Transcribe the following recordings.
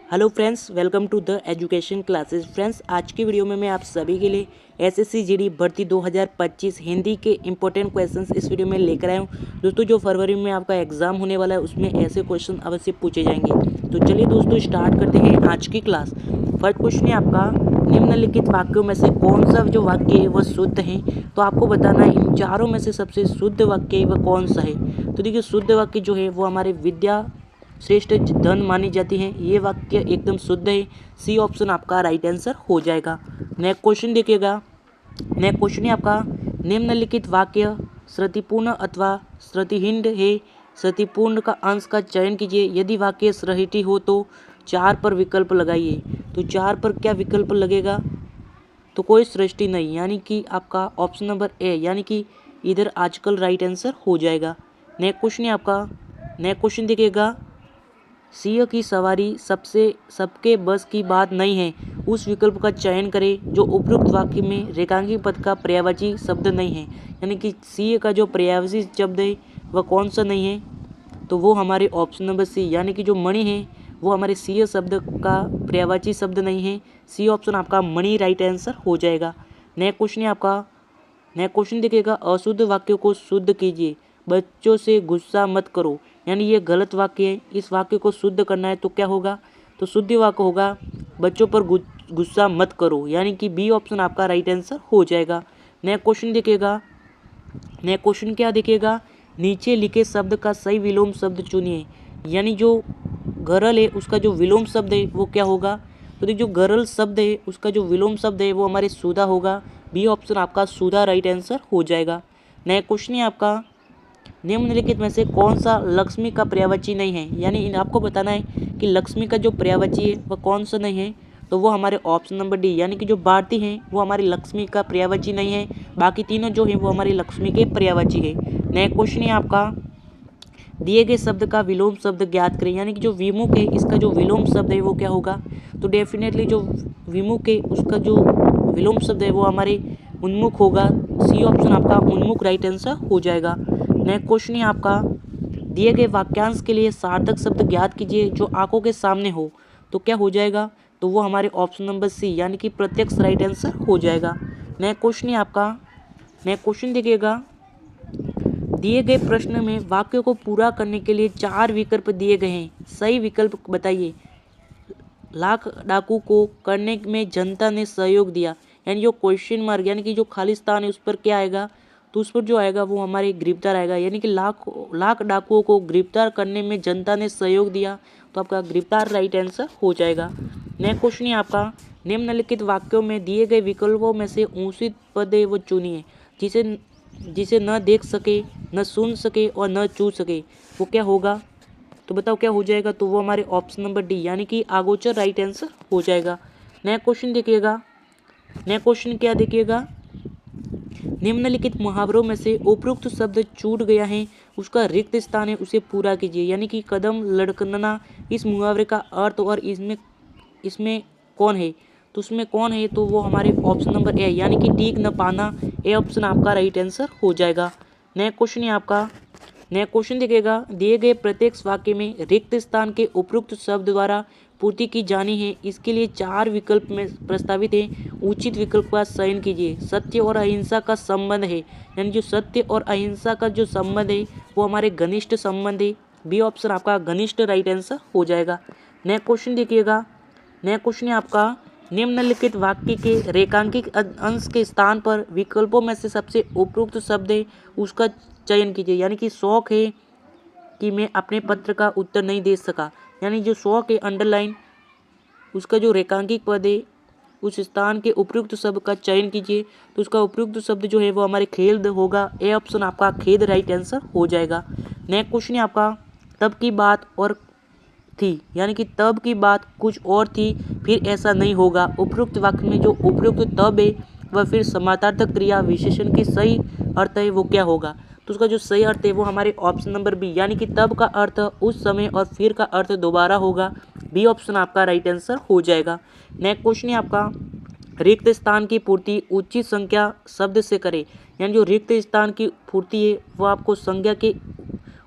Hello friends, welcome to the education classes. Friends, आज की video में मैं आप सभी के लिए एसएससी जीडी भर्ती 2025 हिंदी के इंपॉर्टेंट क्वेश्चंस इस वीडियो में लेकर आया हूँ। दोस्तों, जो फरवरी में आपका एग्जाम होने वाला है उसमें ऐसे क्वेश्चन अवश्य पूछे जाएंगे। तो चलिए दोस्तों, स्टार्ट करते हैं आज की क्लास। फर्स्ट क्वेश्चन है आपका, निम्नलिखित वाक्यों में से कौन सा जो वाक्य है वह शुद्ध है। तो आपको बताना है इन चारों में से सबसे शुद्ध वाक्य वह कौन सा है। तो देखिए, शुद्ध वाक्य जो है वो हमारे विद्या श्रेष्ठ धन मानी जाती है, ये वाक्य एकदम शुद्ध है। सी ऑप्शन आपका राइट आंसर हो जाएगा। नेक्स्ट क्वेश्चन देखिएगा। नेक्स्ट क्वेश्चन है आपका, निम्नलिखित वाक्य श्रुतिपूर्ण अथवा श्रुतिहीन है। श्रुतिपूर्ण का अंश का चयन कीजिए। यदि वाक्य सृष्टि हो तो 4 पर विकल्प लगाइए। तो 4 पर क्या विकल्प लगेगा? तो कोई सृष्टि नहीं, यानी कि आपका ऑप्शन नंबर ए, यानी कि इधर आजकल राइट आंसर हो जाएगा। नेक्स्ट क्वेश्चन है आपका। नेक्स्ट क्वेश्चन देखिएगा, सिंह की सवारी सबके बस की बात नहीं है। उस विकल्प का चयन करें जो उपरोक्त वाक्य में रेखांकित पद का पर्यायवाची शब्द नहीं है। यानी कि सिंह का जो पर्यायवाची शब्द है वह कौन सा नहीं है? तो वो हमारे ऑप्शन नंबर सी, यानी कि जो मणि है वो हमारे सिंह शब्द का पर्यायवाची शब्द नहीं है। सी ऑप्शन आपका मणि राइट आंसर हो जाएगा। नेक्स्ट क्वेश्चन है आपका। नेक्स्ट क्वेश्चन देखिएगा, अशुद्ध वाक्यों को शुद्ध कीजिए। बच्चों से गुस्सा मत करो, यानी ये गलत वाक्य है। इस वाक्य को शुद्ध करना है तो क्या होगा? तो शुद्ध वाक्य होगा, बच्चों पर गुस्सा मत करो, यानी कि बी ऑप्शन आपका राइट आंसर हो जाएगा। नेक्स्ट क्वेश्चन देखिएगा। नेक्स्ट क्वेश्चन क्या देखिएगा, नीचे लिखे शब्द का सही विलोम शब्द चुनिए। यानी जो गरल है उसका जो विलोम शब्द है वो क्या होगा? तो देखिए, जो गरल शब्द है उसका जो विलोम शब्द है वो हमारे सुधा होगा। बी ऑप्शन आपका सुधा राइट आंसर हो जाएगा। नेक्स्ट क्वेश्चन है आपका, निम्नलिखित में से कौन सा लक्ष्मी का पर्यायवाची नहीं है। यानी आपको बताना है कि लक्ष्मी का जो पर्यायवाची है वह कौन सा नहीं है। तो वो हमारे ऑप्शन नंबर डी, यानी कि जो भारती हैं वो हमारी लक्ष्मी का पर्यायवाची नहीं है। बाकी तीनों जो है वो हमारी लक्ष्मी के पर्यायवाची है। नेक्स्ट क्वेश्चन है आपका, दिए गए शब्द का विलोम शब्द ज्ञात करें। यानी कि जो विमुख है इसका जो विलोम शब्द है वो क्या होगा? तो डेफिनेटली जो विमुख है उसका जो विलोम शब्द है वो हमारे उन्मुख होगा। सी ऑप्शन आपका उन्मुख राइट आंसर हो जाएगा। नेक्स्ट क्वेश्चन है आपका, दिए गए वाक्यांश के लिए सार्थक शब्द ज्ञात कीजिए जो आंखों के सामने हो। तो क्या हो जाएगा? तो वो हमारे ऑप्शन नंबर सी, यानी कि प्रत्यक्ष राइट आंसर हो जाएगा। नेक्स्ट क्वेश्चन है आपका। नेक्स्ट क्वेश्चन देखिएगा, दिए गए प्रश्न में वाक्य को पूरा करने के लिए 4 विकल्प दिए गए हैं। सही विकल्प बताइए। लाख डाकू को करने में जनता ने सहयोग दिया। यानी जो क्वेश्चन मार्क, यानी कि जो खाली स्थान है उस पर क्या आएगा? तो उस पर जो आएगा वो हमारे गिरफ्तार आएगा। यानी कि लाख डाकुओं को गिरफ्तार करने में जनता ने सहयोग दिया। तो आपका गिरफ्तार राइट आंसर हो जाएगा। नेक्स्ट क्वेश्चन है आपका, निम्नलिखित वाक्यों में दिए गए विकल्पों में से उचित पद है वो चुनिए। जिसे जिसे न देख सके, न सुन सके और न छू सके, वो क्या होगा? तो बताओ क्या हो जाएगा? तो वो हमारे ऑप्शन नंबर डी, यानी कि अगोचर राइट आंसर हो जाएगा। नेक्स्ट क्वेश्चन देखिएगा। नेक्स्ट क्वेश्चन क्या देखिएगा, निम्नलिखित मुहावरों में से उपरोक्त शब्द छूट गया है, उसका रिक्त स्थान है उसे पूरा कीजिए। यानी कि कदम लड़कना, इस मुहावरे का अर्थ और इसमें इसमें कौन है? तो उसमें कौन है? तो वो हमारे ऑप्शन नंबर ए, यानी कि टीक न पाना, ए ऑप्शन आपका राइट आंसर हो जाएगा। नेक्स्ट क्वेश्चन है आपका। नेक्स्ट क्वेश्चन देखिएगा, दिए गए प्रत्येक वाक्य में रिक्त स्थान के उपरोक्त शब्द द्वारा पूर्ति की जानी है। इसके लिए 4 विकल्प में प्रस्तावित है। उचित विकल्प का चयन कीजिए। सत्य और अहिंसा का संबंध है, यानी जो सत्य और अहिंसा का जो संबंध है वो हमारे घनिष्ठ संबंध है। बी ऑप्शन आपका घनिष्ठ राइट आंसर हो जाएगा। नेक्स्ट क्वेश्चन देखिएगा। नेक्स्ट क्वेश्चन है आपका, निम्नलिखित वाक्य के रेखांकित अंश के स्थान पर विकल्पों में से सबसे उपयुक्त शब्द है उसका चयन कीजिए। यानी कि शौक है कि मैं अपने पत्र का उत्तर नहीं दे सका, यानी जो शौक है अंडरलाइन, उसका जो रेखांकित पद है उस स्थान के उपयुक्त शब्द का चयन कीजिए। तो उसका उपयुक्त शब्द जो है वो हमारे खेद होगा। ए ऑप्शन आपका खेद राइट आंसर हो जाएगा। नेक्स्ट क्वेश्चन है आपका, तब की बात और थी, यानी कि तब की बात कुछ और थी, फिर ऐसा नहीं होगा। उपयुक्त वाक्य में जो उपयुक्त तब है वह फिर समानार्थक क्रिया विशेषण की सही अर्थ है वो क्या होगा? तो उसका जो सही अर्थ है वो हमारे ऑप्शन नंबर बी, यानी कि तब का अर्थ उस समय और फिर का अर्थ दोबारा होगा। बी ऑप्शन आपका राइट आंसर हो जाएगा। नेक्स्ट क्वेश्चन है आपका, रिक्त स्थान की पूर्ति उचित संख्या शब्द से करें। यानी जो रिक्त स्थान की पूर्ति है वो आपको संज्ञा के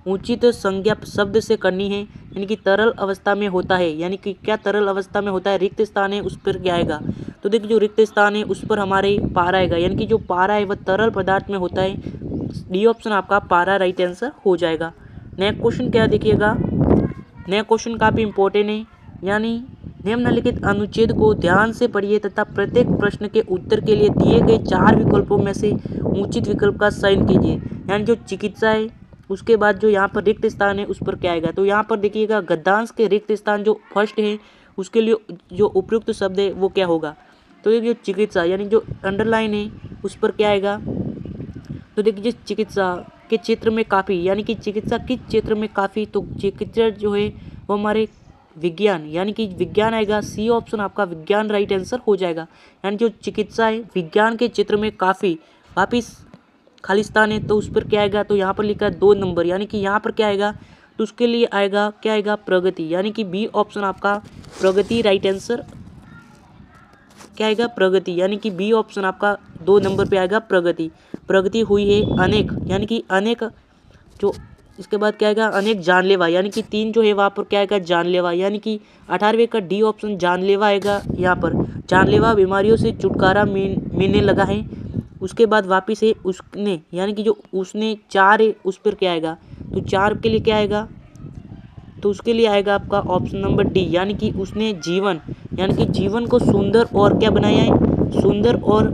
उचित संज्ञा शब्द से करनी है। यानी कि तरल अवस्था में होता है, यानी कि क्या तरल अवस्था में होता है, रिक्त स्थान है उस पर क्या आएगा, तो देखिए जो रिक्त स्थान है उस पर हमारे पारा आएगा, यानी कि जो पारा है वह तरल पदार्थ में होता है। डी ऑप्शन आपका पारा राइट आंसर हो जाएगा। नेक्स्ट क्वेश्चन क्या देखिएगा, नेक्स्ट क्वेश्चन काफ़ी इंपॉर्टेंट है, यानी निम्नलिखित अनुच्छेद को ध्यान से पढ़िए तथा प्रत्येक प्रश्न के उत्तर के लिए दिए गए 4 विकल्पों में से उचित विकल्प का चयन कीजिए। यानी जो चिकित्सा है उसके बाद जो यहाँ पर रिक्त स्थान है उस पर क्या आएगा, तो यहाँ पर देखिएगा गद्यांश के रिक्त स्थान जो फर्स्ट है उसके लिए जो उपयुक्त शब्द है वो क्या होगा, तो देखिए जो चिकित्सा यानी जो अंडरलाइन है उस पर क्या आएगा, तो देखिए चिकित्सा के क्षेत्र में काफ़ी, यानी कि चिकित्सा किस क्षेत्र में काफ़ी, तो चिकित्सा जो है वो हमारे विज्ञान, यानी कि विज्ञान आएगा। सी ऑप्शन आपका विज्ञान राइट आंसर हो जाएगा। यानी जो चिकित्सा है विज्ञान के क्षेत्र में काफ़ी वापिस खालिस्तान है तो उस पर क्या आएगा, तो यहाँ पर लिखा है 2 नंबर, यानी कि यहाँ पर क्या आएगा, तो उसके लिए आएगा क्या आएगा, प्रगति, यानी कि बी ऑप्शन आपका प्रगति राइट आंसर क्या आएगा, प्रगति, यानी कि बी ऑप्शन आपका 2 नंबर पे आएगा प्रगति। प्रगति हुई है अनेक, यानी कि अनेक जो इसके बाद क्या आएगा, अनेक जानलेवा, यानी कि 3 जो है वहाँ पर क्या आएगा, जानलेवा, यानी कि 18वें का डी ऑप्शन जानलेवा आएगा। यहाँ पर जानलेवा बीमारियों से छुटकारा मिलने लगा है। उसके बाद वापिस है उसने, यानी कि जो उसने 4 है उस पर क्या आएगा, तो 4 के लिए क्या आएगा, तो उसके लिए आएगा आपका ऑप्शन नंबर डी, यानी कि उसने जीवन, यानी कि जीवन को सुंदर और क्या बनाया है, सुंदर और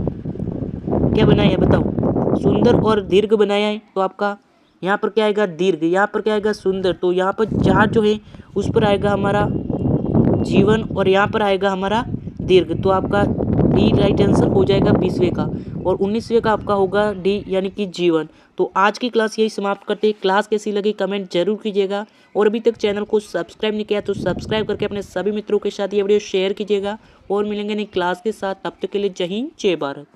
क्या बनाया है बताओ, सुंदर और दीर्घ बनाया है। तो आपका यहाँ पर क्या आएगा, दीर्घ, यहाँ पर क्या आएगा, सुंदर, तो यहाँ पर 4 जो है उस पर आएगा हमारा जीवन और यहाँ पर आएगा हमारा दीर्घ, तो आपका डी राइट आंसर हो जाएगा 20वें का, और 19वें का आपका होगा डी, यानी कि जीवन। तो आज की क्लास यही समाप्त करते हैं। क्लास कैसी लगी कमेंट जरूर कीजिएगा, और अभी तक चैनल को सब्सक्राइब नहीं किया तो सब्सक्राइब करके अपने सभी मित्रों के साथ ये वीडियो शेयर कीजिएगा, और मिलेंगे नई क्लास के साथ, तब तक के लिए जय हिंद जय भारत।